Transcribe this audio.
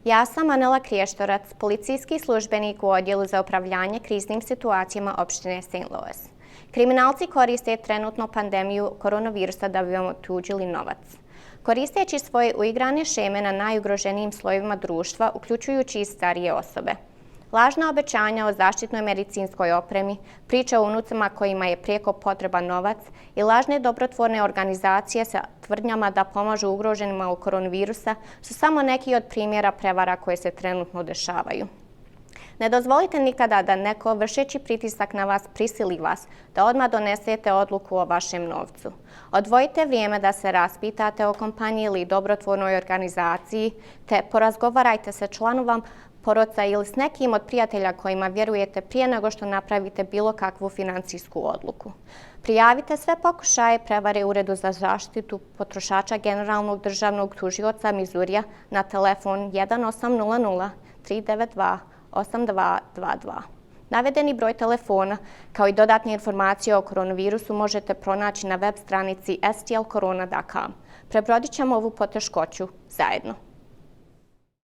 Ja sam Anela Kriještorac, policijski službenik u Odjelu za upravljanje kriznim situacijama opštine St. Louis. Kriminalci koriste trenutno pandemiju koronavirusa da bi vam otuđili novac. Koristeći svoje uigrane šeme na najugroženijim slojevima društva, uključujući i starije osobe. Lažna obećanja o zaštitnoj medicinskoj opremi, priče o unucima kojima je prijeko potreban novac i lažne dobrotvorne organizacije sa tvrdnjama da pomažu ugroženima od koronavirusa su samo neki od primjera prevara koje se trenutno dešavaju. Ne dozvolite nikada da neko vršeći pritisak na vas prisili vas da odmah donesete odluku o vašem novcu. Odvojite vrijeme da se raspitate o kompaniji ili dobrotvornoj organizaciji, te porazgovarajte sa članovom porodica ili s nekim od prijatelja kojima vjerujete prije nego što napravite bilo kakvu financijsku odluku. Prijavite sve pokušaje prevare Uredu za zaštitu potrošača Generalnog državnog tužioca Mizurija na telefon 1800 392 8222. Navedeni broj telefona, kao i dodatne informacije o koronavirusu možete pronaći na web stranici stlcorona.com. Prebrodit ćemo ovu poteškoću zajedno.